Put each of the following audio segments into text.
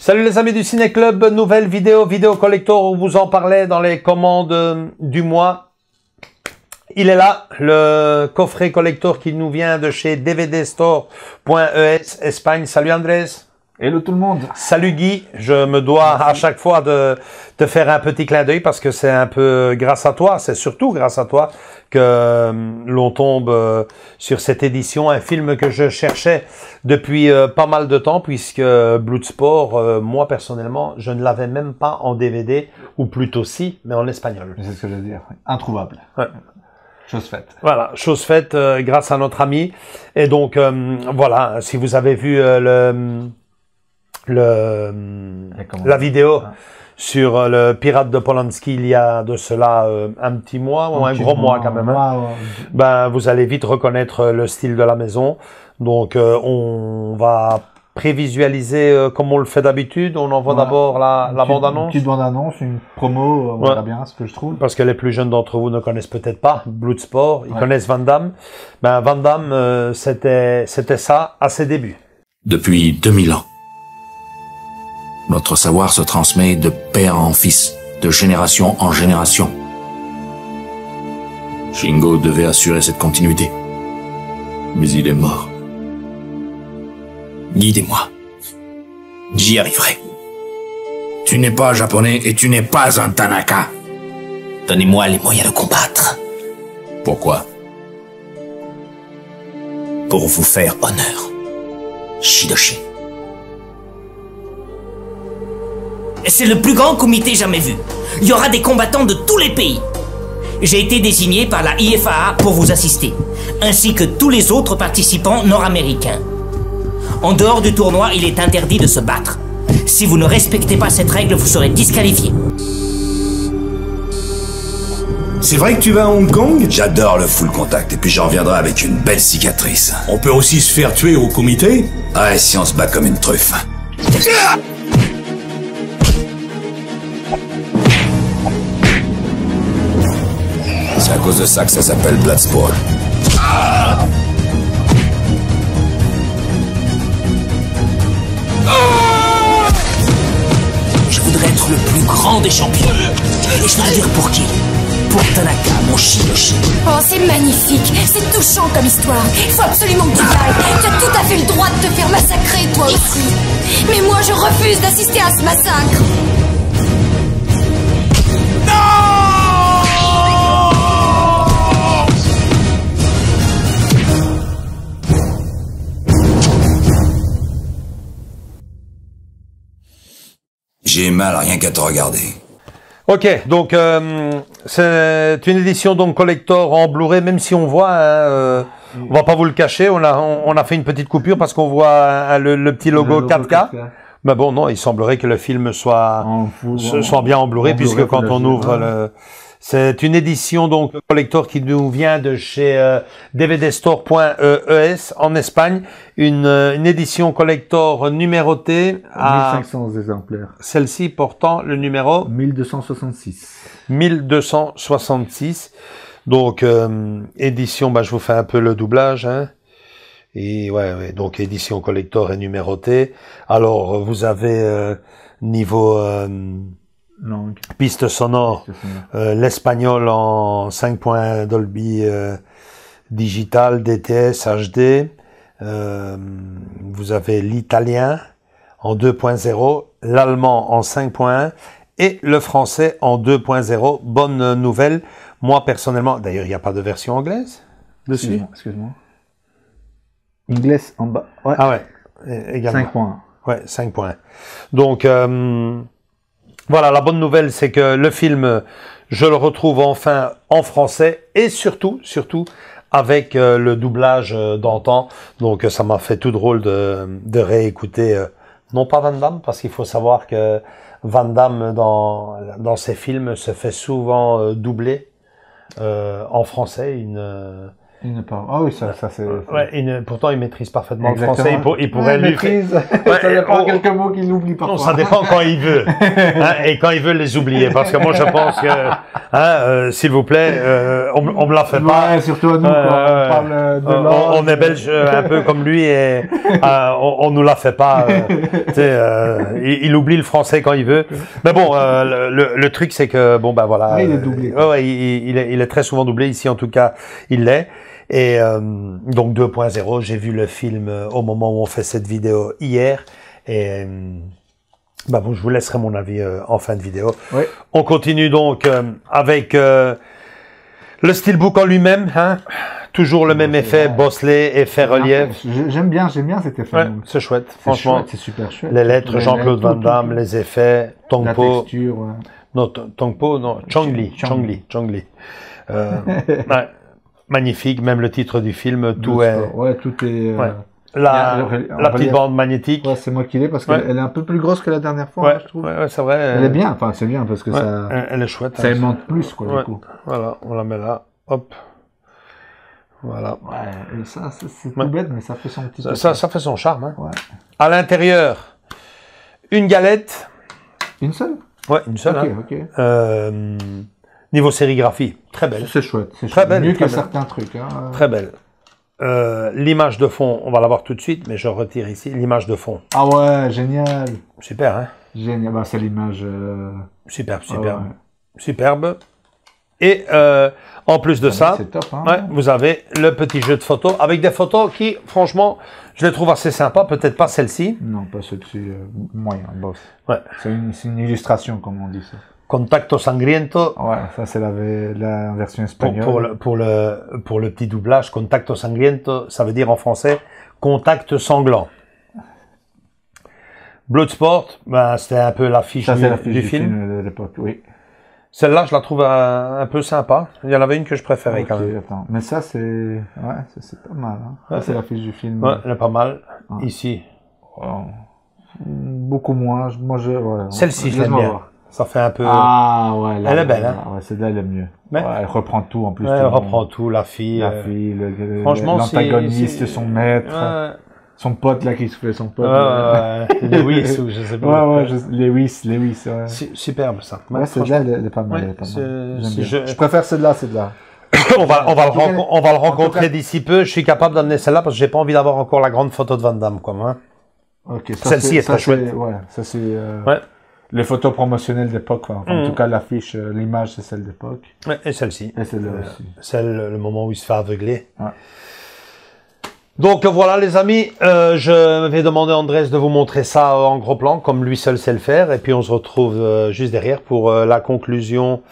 Salut les amis du Ciné Club, nouvelle vidéo collector, on vous en parlait dans les commandes du mois. Il est là, le coffret collector qui nous vient de chez dvdstore.es Espagne. Salut Andrés. Hello tout le monde. Salut Guy, je me dois à chaque fois de te faire un petit clin d'œil parce que c'est un peu grâce à toi, c'est surtout grâce à toi que l'on tombe sur cette édition, un film que je cherchais depuis pas mal de temps puisque Bloodsport, moi personnellement, je ne l'avais même pas en DVD ou plutôt si, mais en espagnol. C'est ce que je veux dire, introuvable. Ouais. Chose faite. Voilà, chose faite grâce à notre ami. Et donc voilà, si vous avez vu la vidéo sur le pirate de Polanski il y a de cela un petit mois ou un gros mois quand même. Ben vous allez vite reconnaître le style de la maison. Donc on va prévisualiser comme on le fait d'habitude. On envoie d'abord la bande-annonce. Une petite bande-annonce, une promo, on verra bien ce que je trouve. Parce que les plus jeunes d'entre vous ne connaissent peut-être pas Bloodsport, ils connaissent Van Damme. Ben Van Damme, c'était ça à ses débuts. Depuis 2000 ans. Notre savoir se transmet de père en fils, de génération en génération. Shingo devait assurer cette continuité. Mais il est mort. Guidez-moi. J'y arriverai. Tu n'es pas japonais et tu n'es pas un Tanaka. Donnez-moi les moyens de combattre. Pourquoi? Pour vous faire honneur. Shidoshi. C'est le plus grand comité jamais vu. Il y aura des combattants de tous les pays. J'ai été désigné par la IFAA pour vous assister, ainsi que tous les autres participants nord-américains. En dehors du tournoi, il est interdit de se battre. Si vous ne respectez pas cette règle, vous serez disqualifié. C'est vrai que tu vas à Hong Kong? J'adore le full contact et puis j'en reviendrai avec une belle cicatrice. On peut aussi se faire tuer au comité? Ouais, si on se bat comme une truffe. C'est à cause de ça que ça s'appelle Bloodsport. Je voudrais être le plus grand des champions. Et je veux dire pour qui? Pour Tanaka, mon Shidoshi. Oh, c'est magnifique, c'est touchant comme histoire. Il faut absolument que tu ailles. Tu as tout à fait le droit de te faire massacrer, toi aussi. Mais moi, je refuse d'assister à ce massacre. J'ai mal rien qu'à te regarder. Ok, donc c'est une édition donc collector en Blu-ray, même si on voit, on va pas vous le cacher, on a fait une petite coupure parce qu'on voit le petit logo 4K. Mais bon, non, il semblerait que le film soit bien en Blu-ray puisque quand on ouvre le... C'est une édition donc collector qui nous vient de chez dvdstore.es en Espagne, une édition collector numérotée à 1500 exemplaires. Celle-ci portant le numéro 1266. 1266. Donc édition, bah je vous fais un peu le doublage, hein. Et ouais, donc édition collector et numérotée. Alors vous avez niveau langue. Piste sonore, l'espagnol en 5.1 Dolby digital, DTS, HD. Vous avez l'italien en 2.0, l'allemand en 5.1 et le français en 2.0. Bonne nouvelle. Moi personnellement, d'ailleurs il n'y a pas de version anglaise dessus. Excuse-moi. Inglés en bas. Ouais. Ah ouais, également. 5.1. Ouais, 5.1. Donc voilà, la bonne nouvelle, c'est que le film, je le retrouve enfin en français et surtout avec le doublage d'antan. Donc ça m'a fait tout drôle de réécouter, non pas Van Damme, parce qu'il faut savoir que Van Damme dans ses films se fait souvent doubler en français. Il ne parle. Ah oui, ça c'est. Ouais, pourtant, il maîtrise parfaitement Exactement. le français. Il pourrait lui maîtrise. Ouais, Ça dépend quelques mots qu'il oublie parfois. Non, ça dépend quand il veut. Hein, et quand il veut les oublier. Parce que moi, je pense que, s'il vous plaît, on me la fait pas. Ouais, surtout à nous, quand on parle de langue. On est belge un peu comme lui et on nous la fait pas. Il oublie le français quand il veut. Mais bon, le truc, c'est que, bon, ben voilà. Mais il est doublé. Ouais, il est très souvent doublé. Ici, en tout cas, il l'est. Et donc 2.0, j'ai vu le film au moment où on fait cette vidéo hier. Et bah bon, je vous laisserai mon avis en fin de vidéo. Oui. On continue donc avec le steelbook en lui-même. Hein, toujours le même effet, bosselé, effet relief. J'aime bien cet effet. Ouais, c'est chouette, franchement. C'est super chouette. Les lettres, Jean-Claude Van Damme, les effets, La Tongpo. texture, ouais. Non, Tongpo, non, Chong-Li. Ouais, magnifique, même le titre du film, tout est... Ouais, tout est... Ouais. La petite bande magnétique. Ouais, c'est moi qui l'ai parce qu'elle est un peu plus grosse que la dernière fois, Ouais, je trouve. ouais, c'est vrai. Elle est bien, enfin c'est bien parce que Ouais, ça... elle est chouette. Ça aimante plus, quoi, Ouais. du coup. Voilà, on la met là. Hop. Voilà. Ouais, et ça, c'est Ouais. tout bête, mais ça fait son petit... Ça fait son charme. Hein. Ouais. À l'intérieur, une galette. Une seule? Ouais, une seule. Ok, hein. ok. Niveau sérigraphie, très belle. C'est chouette, c'est Très chouette. belle, Mieux très que belle. certains trucs. Hein. Très belle. L'image de fond, on va la voir tout de suite, mais je retire ici l'image de fond. Ah ouais, génial. Super, hein? Génial, bah, c'est l'image... Superbe, ah superbe. ouais. Superbe. Et en plus de ça, c'est top, hein. ouais, vous avez le petit jeu de photos avec des photos qui, franchement, je les trouve assez sympas. Peut-être pas celle-ci. Non, pas celle-ci, moyen, bof. Ouais. C'est une illustration, comme on dit ça. Contacto Sangriento. Ouais, ça c'est la version espagnole. Pour le petit doublage, Contacto Sangriento, ça veut dire en français contact sanglant. Bloodsport, ben, c'était un peu l'affiche Ça c'est l'affiche du du film. film de l'époque, oui. Celle-là, je la trouve un peu sympa. Il y en avait une que je préférais Ok, quand même. attends. Mais ça c'est... Ouais, c'est pas mal. Hein. Ça Ouais, c'est l'affiche du film. Ouais, elle est pas mal. Ouais. Ici. Oh. Beaucoup moins. Moi, ouais, Celle-ci, je l'aime laisse-moi bien. voir. Ça fait un peu... Ah ouais, là, Elle est belle, hein. Ouais, celle-là elle est mieux. Mais- Ouais, elle reprend tout en plus. Ouais, tout elle le reprend monde. tout, la fille. La fille, Franchement, l'antagoniste, c'est- son maître, Ouais, son pote là qui se fait son pote. ouais, là. ouais. Lewis ou je sais pas. Ouais, Lewis, ouais. Superbe, ça. Ouais, celle-là, elle est pas mal. Ouais, elle est pas c'est- mal. J'aime c'est- bien. Je préfère celle-là. on va le En tout rencontrer cas- d'ici peu. Je suis capable d'amener celle-là parce que j'ai pas envie d'avoir encore la grande photo de Van Damme, quoi, moi. Ok, ça, Celle-ci est ça, très chouette. Ouais, ça c'est Ouais. les photos promotionnelles d'époque. Enfin, en Mhm. tout cas, l'affiche, l'image, c'est celle d'époque. Ouais, et celle-ci. Et celle-là aussi. Celle, le moment où il se fait aveugler. Ouais. Donc voilà les amis, je vais demander à Andrés de vous montrer ça en gros plan, comme lui seul sait le faire, et puis on se retrouve juste derrière pour la conclusion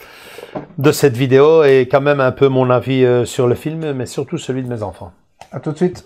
de cette vidéo, et quand même un peu mon avis sur le film, mais surtout celui de mes enfants. À tout de suite.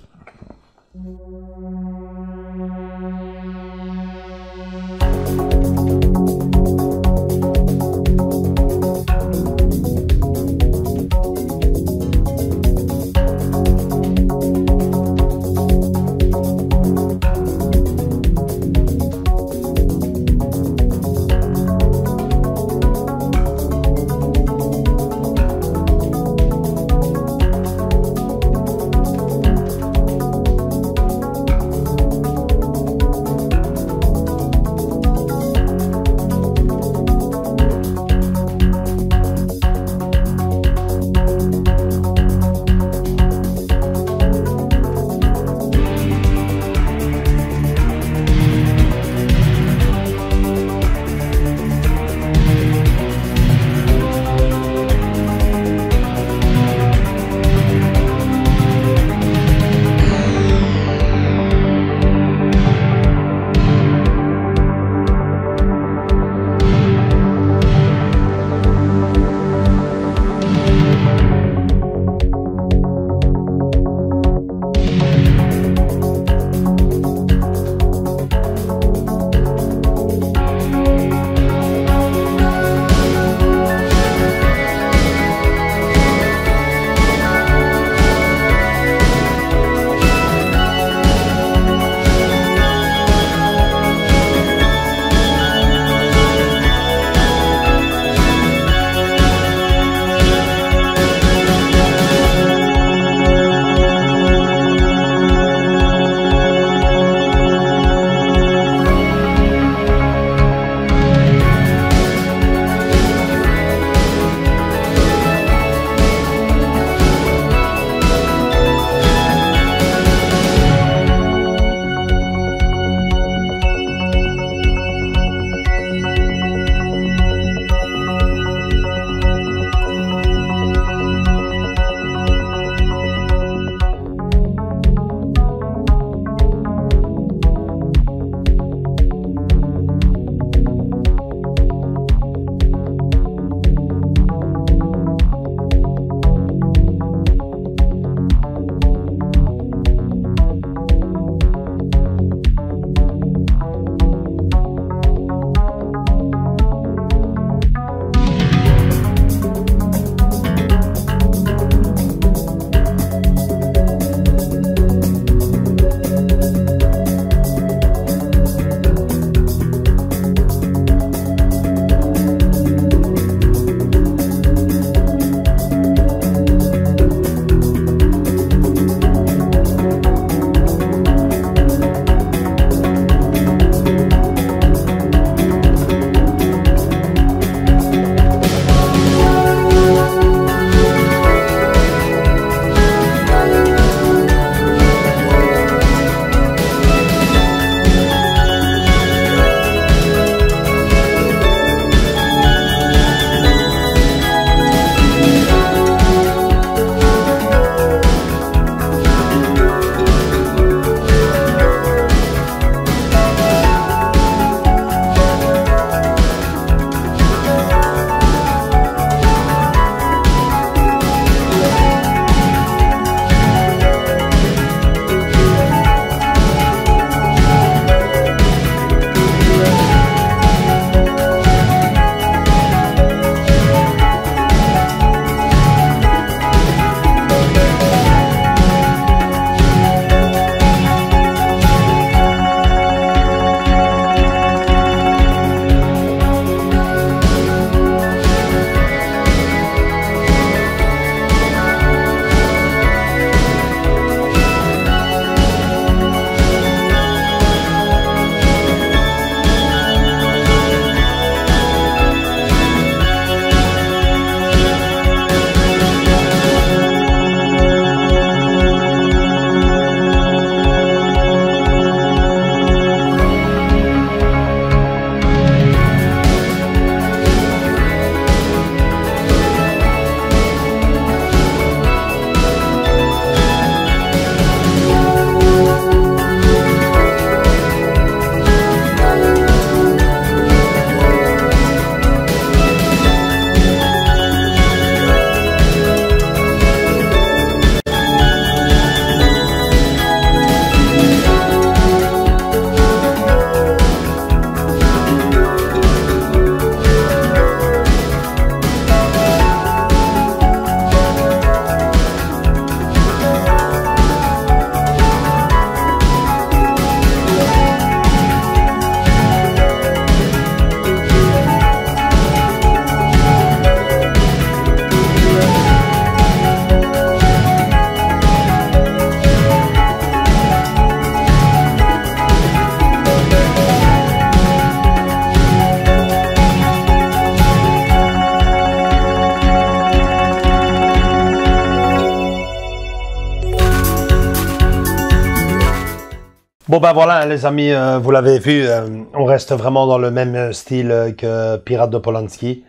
Bon ben voilà les amis, vous l'avez vu, on reste vraiment dans le même style que Pirates de Polanski.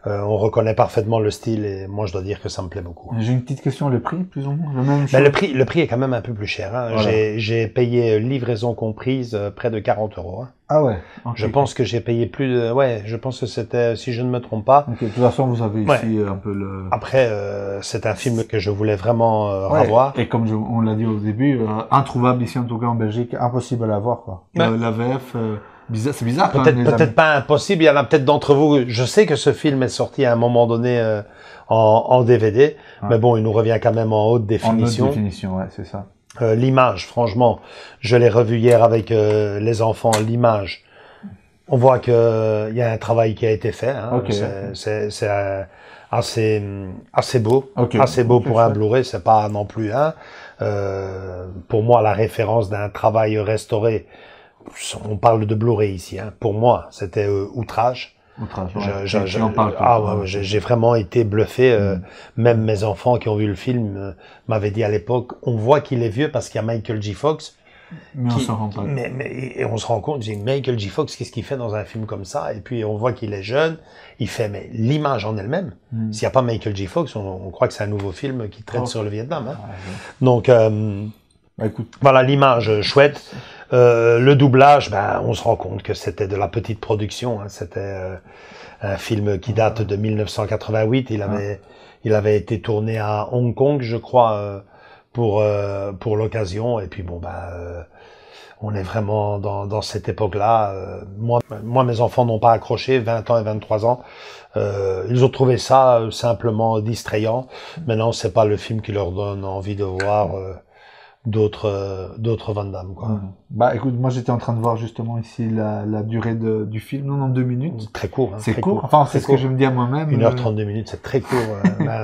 On reconnaît parfaitement le style et moi je dois dire que ça me plaît beaucoup. J'ai une petite question, le prix plus ou moins le même Ben, le prix est quand même un peu plus cher. Hein. Voilà. J'ai payé livraison comprise près de 40 €. Hein. Ah ouais. Okay. Je pense que j'ai payé plus de... Ouais, je pense que c'était, si je ne me trompe pas. Okay. De toute façon, vous avez ici un peu le... Après, c'est un film que je voulais vraiment revoir. Et comme on l'a dit au début, introuvable ici en tout cas en Belgique, impossible à l'avoir quoi. Ouais. La VF... c'est bizarre. Peut-être pas impossible. Il y en a peut-être d'entre vous. Je sais que ce film est sorti à un moment donné en DVD, mais bon, il nous revient quand même en haute définition. En haute définition, ouais, c'est ça. L'image, franchement, je l'ai revu hier avec les enfants. L'image, on voit que il y a un travail qui a été fait. Hein. Okay. C'est assez beau, assez beau pour un Blu-ray. C'est pas non plus pour moi la référence d'un travail restauré. On parle de Blu-ray ici. Hein. Pour moi, c'était Outrage. Outrage. J'ai vraiment été bluffé. Même mes enfants qui ont vu le film m'avaient dit à l'époque, on voit qu'il est vieux parce qu'il y a Michael J. Fox. Mais on s'en rend pas. Et on se rend compte, Michael J. Fox, qu'est-ce qu'il fait dans un film comme ça? Et puis on voit qu'il est jeune. Il fait, mais l'image en elle-même. S'il n'y a pas Michael J. Fox, on croit que c'est un nouveau film qui traite sur le Vietnam. Hein. Donc, écoute, voilà l'image chouette. Le doublage, on se rend compte que c'était de la petite production. Hein. C'était un film qui date de 1988. Il avait été tourné à Hong Kong, je crois, pour l'occasion. Et puis bon, on est vraiment dans cette époque-là. Moi, mes enfants n'ont pas accroché, 20 ans et 23 ans. Ils ont trouvé ça simplement distrayant. Maintenant, c'est pas le film qui leur donne envie de voir d'autres Van Damme, quoi. Écoute, moi j'étais en train de voir justement ici la durée du film, 92 minutes. Très court. Hein, c'est court. Enfin, c'est ce que je me dis à moi-même. 1h32 minutes, c'est très court.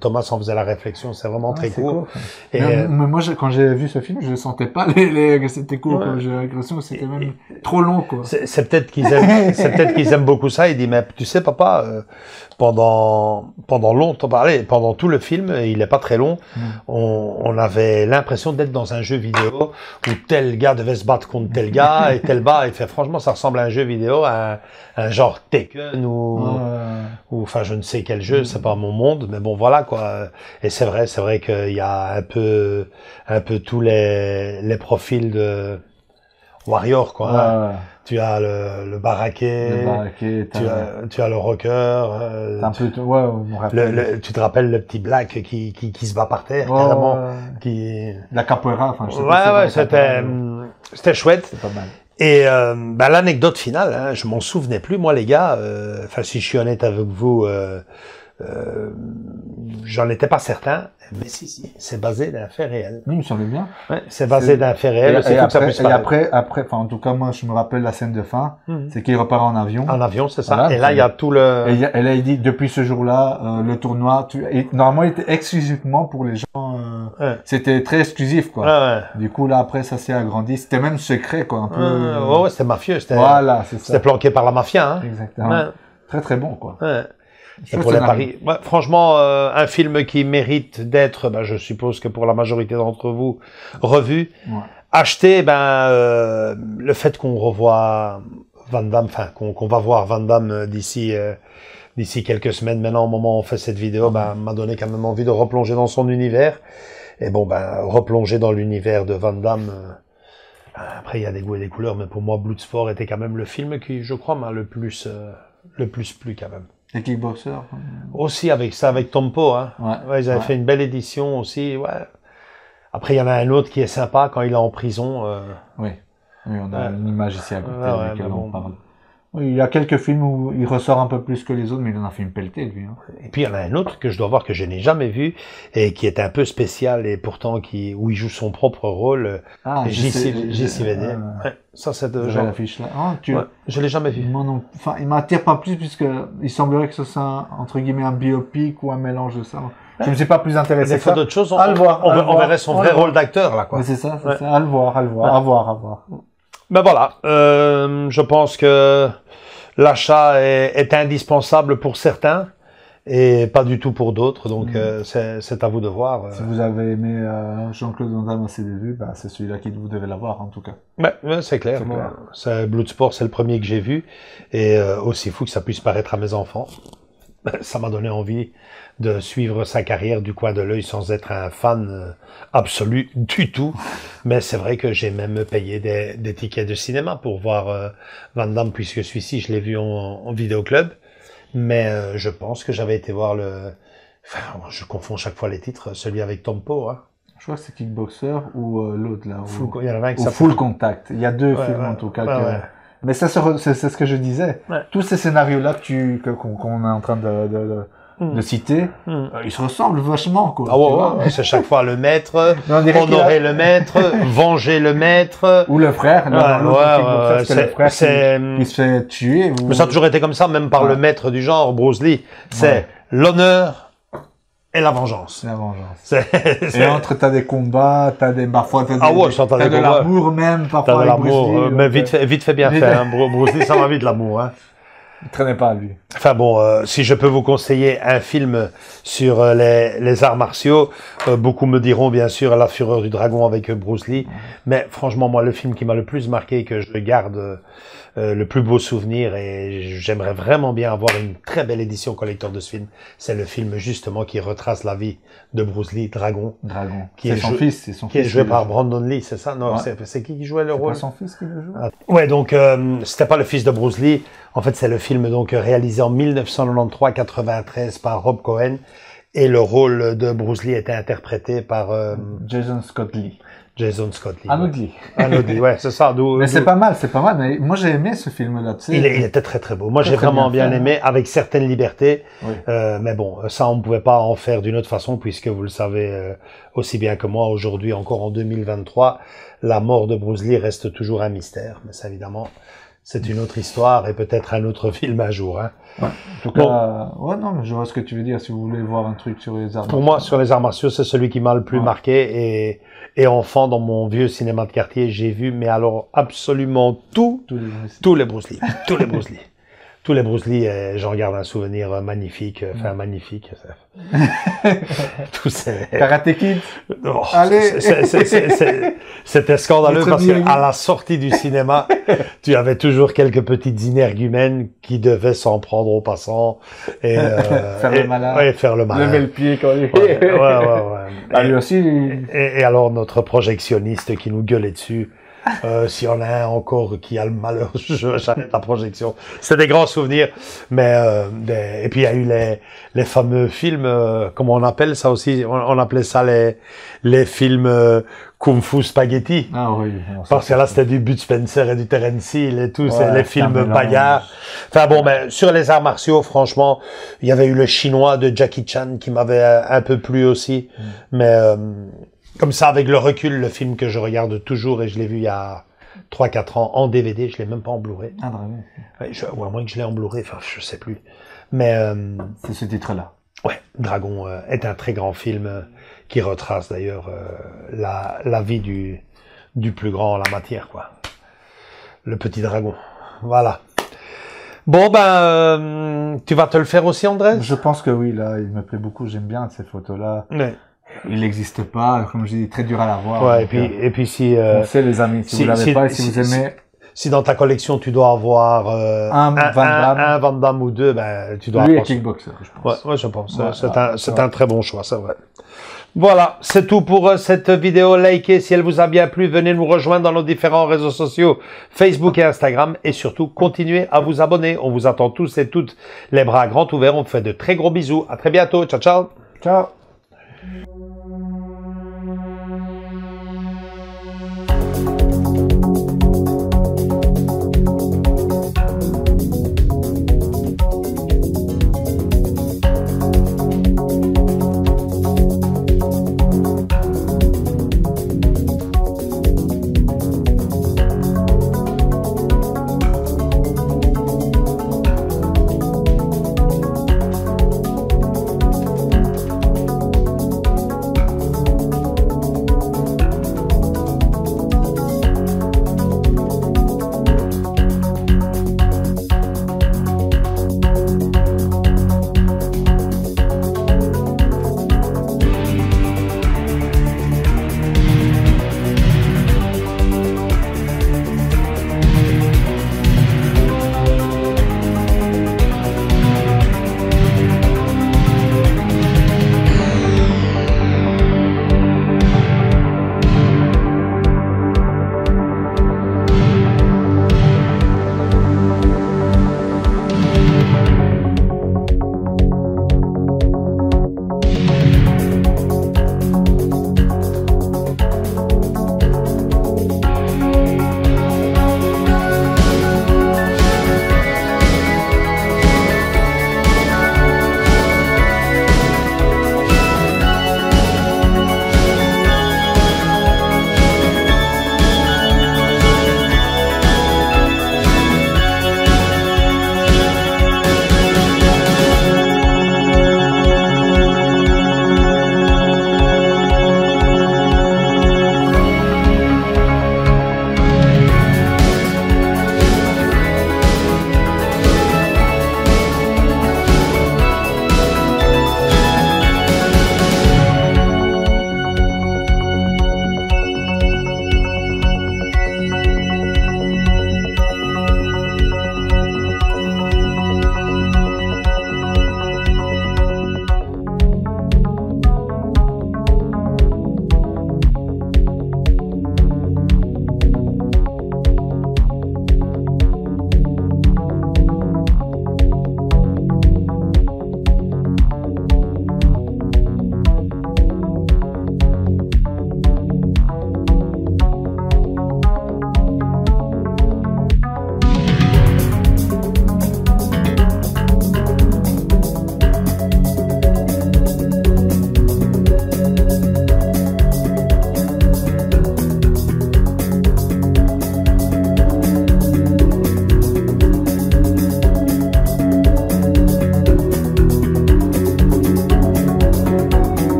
Thomas en faisait la réflexion, c'est vraiment très court. Et mais moi, quand j'ai vu ce film, je ne sentais pas que c'était court. J'ai l'impression que c'était même trop long, quoi. C'est peut-être qu'ils aiment, aiment beaucoup ça. Il dit, mais tu sais, papa, pendant longtemps, pendant tout le film, il est pas très long, on avait l'impression d'être dans un jeu vidéo où tel gars devait se battre contre tel gars et tel bas. Et fait, franchement, ça ressemble à un jeu vidéo, à un genre Tekken ou enfin, je ne sais quel jeu, c'est pas mon monde, mais bon, voilà, quoi. Et c'est vrai qu'il y a un peu tous les profils de Warrior, quoi. Tu as le baraquet, tu as le rocker, tu te rappelles le petit black qui se bat par terre, carrément, la capoeira, enfin, je sais c'était chouette. C'est pas mal. Et l'anecdote finale, hein, je m'en souvenais plus, moi les gars, si je suis honnête avec vous, j'en étais pas certain, mais si, c'est basé d'un fait réel. Oui, il me semblait bien. Ouais, c'est basé d'un fait réel. Et après, enfin, en tout cas, moi, je me rappelle la scène de fin, c'est qu'il repart en avion. En avion, c'est ça. Voilà, et là, il y a tout le... Et là, il dit, depuis ce jour-là, le tournoi, normalement, il était exclusivement pour les gens, c'était très exclusif, quoi. Du coup, là, après, ça s'est agrandi. C'était même secret, quoi, un peu. C'était mafieux. Voilà, c'est ça. C'était planqué par la mafia, hein. Exactement. Très, très bon, quoi. Et pour les paris. Franchement, un film qui mérite d'être, je suppose que pour la majorité d'entre vous, revu, acheté, le fait qu'on revoit Van Damme, qu'on va voir Van Damme d'ici quelques semaines maintenant, au moment où on fait cette vidéo, m'a donné quand même envie de replonger dans son univers. Et bon, replonger dans l'univers de Van Damme. Après, il y a des goûts et des couleurs, mais pour moi, Bloodsport était quand même le film qui, je crois, m'a le plus plu quand même. Les Kickboxers. Aussi avec Tompo, hein. Ils avaient fait une belle édition aussi, Après, il y en a un autre qui est sympa quand il est en prison. Oui, on a une image ici à côté de laquelle on parle. Oui, il y a quelques films où il ressort un peu plus que les autres, mais il en a fait une pelletée, lui. Hein. Et puis, il y en a un autre que je dois voir que je n'ai jamais vu et qui est un peu spécial et pourtant où il joue son propre rôle. JCVD. Ça, c'est de genre. L'affiche là. Je l'ai jamais vu. Moi non. Enfin, il m'attire pas plus puisque il semblerait que ce soit entre guillemets un biopic ou un mélange de ça. Je ne suis pas plus intéressé. Des fois d'autres choses. On verrait son vrai rôle d'acteur, là, quoi. Mais c'est ça. À le voir. À voir. Ben voilà, je pense que l'achat est indispensable pour certains et pas du tout pour d'autres. Donc c'est à vous de voir. Si vous avez aimé Jean-Claude Van Damme à ses débuts, bah, c'est celui-là qui vous devez l'avoir en tout cas. Ouais, c'est clair. Bloodsport, c'est le premier que j'ai vu, et aussi fou que ça puisse paraître à mes enfants. Ça m'a donné envie de suivre sa carrière du coin de l'œil sans être un fan absolu du tout. Mais c'est vrai que j'ai même payé des tickets de cinéma pour voir Van Damme, puisque celui-ci, je l'ai vu en vidéoclub. Mais je pense que j'avais été voir enfin, je confonds chaque fois les titres, celui avec Tom Poe. Hein. Je crois que c'est Kickboxer ou l'autre là. Il y en avait un qui s'appelle Full Contact. Il y a deux films en tout cas. Mais ça, c'est ce que je disais. Ouais. Tous ces scénarios-là qu'on est en train de citer, ils se ressemblent vachement, quoi. Ah ouais, c'est chaque fois le maître, honorer le maître, venger le maître. Ou le frère. C'est le frère qui se fait tuer. Mais ça a toujours été comme ça, même par le maître du genre, Bruce Lee. C'est l'honneur et la vengeance. La vengeance. Et entre, t'as des combats, parfois t'as de l'amour même, parfois. T'as de l'amour, mais vite fait bien fait, hein. Bruce Lee, ça va vite l'amour, hein. Il traînait pas à lui. Enfin bon, si je peux vous conseiller un film sur les arts martiaux, beaucoup me diront bien sûr La Fureur du Dragon avec Bruce Lee, mais franchement moi le film qui m'a le plus marqué, que je garde le plus beau souvenir, et j'aimerais vraiment bien avoir une très belle édition collector de ce film, c'est le film justement qui retrace la vie de Bruce Lee, Dragon. Qui est son fils. Qui est joué par Brandon Lee, c'est ça? Non, c'est qui jouait le rôle? C'est son fils qui le joue? Ouais, donc c'était pas le fils de Bruce Lee. En fait, c'est le film donc réalisé en 1993 par Rob Cohen, et le rôle de Bruce Lee était interprété par Jason Scott Lee. Anodli, ouais, c'est ça. Mais c'est pas mal. Mais moi, j'ai aimé ce film-là. Tu sais, il était très très beau. Moi, j'ai vraiment bien aimé, avec certaines libertés. Oui. Mais bon, ça, on ne pouvait pas en faire d'une autre façon, puisque vous le savez aussi bien que moi, aujourd'hui, encore en 2023, la mort de Bruce Lee reste toujours un mystère. Mais ça, évidemment, c'est une autre histoire et peut-être un autre film un jour. Hein. Ouais. En tout cas, non, mais je vois ce que tu veux dire. Si vous voulez voir un truc sur les arts martiaux. Pour moi, sur les arts martiaux, c'est celui qui m'a le plus marqué, et enfant, dans mon vieux cinéma de quartier, j'ai vu, mais alors absolument tous les Bruce Lee. Tous les Bruce Lee, j'en garde un souvenir magnifique, magnifique. Tous ces... Karate Kid. Oh, allez. C'était scandaleux parce qu'à la sortie du cinéma, tu avais toujours quelques petites énergumènes qui devaient s'en prendre aux passants et faire le malin. Ouais, faire le malin. Lever le pied quand il... Ouais. Lui aussi. Et alors notre projectionniste qui nous gueulait dessus. S'il y en a un encore qui a le malheur, j'arrête la projection. C'est des grands souvenirs, mais et puis il y a eu les fameux films, comment on appelle ça aussi, on appelait ça les films Kung Fu Spaghetti. Ah oui. Parce que là c'était du Bud Spencer et du Terence Hill et tout, c'est les films paillards. Enfin bon, mais sur les arts martiaux, franchement, il y avait eu le chinois de Jackie Chan qui m'avait un peu plu aussi, mais comme ça, avec le recul, le film que je regarde toujours, et je l'ai vu il y a 3-4 ans en DVD, je l'ai même pas en Blu-ray. Ah, vraiment? Ouais, ou à moins que je l'ai en Blu-ray, enfin, je sais plus. Mais c'est ce titre-là. Ouais, Dragon est un très grand film qui retrace d'ailleurs la vie du plus grand en la matière, quoi. Le petit dragon. Voilà. Bon, tu vas te le faire aussi, Andrés? Je pense que oui, là, il me plaît beaucoup, j'aime bien ces photos-là. Ouais. Il n'existe pas, comme je dis, très dur à la voir. Ouais, et puis si... Foncez les amis, si vous l'avez pas et si vous aimez... Si dans ta collection tu dois avoir un Van Damme ou deux, tu dois... Lui est Kickboxer, je pense. Ouais, je pense. Ouais, c'est un très bon choix, c'est vrai. Voilà, c'est tout pour cette vidéo. Likez si elle vous a bien plu. Venez nous rejoindre dans nos différents réseaux sociaux, Facebook et Instagram. Et surtout, continuez à vous abonner. On vous attend tous et toutes les bras grands ouverts. On vous fait de très gros bisous. À très bientôt. Ciao, ciao. Ciao.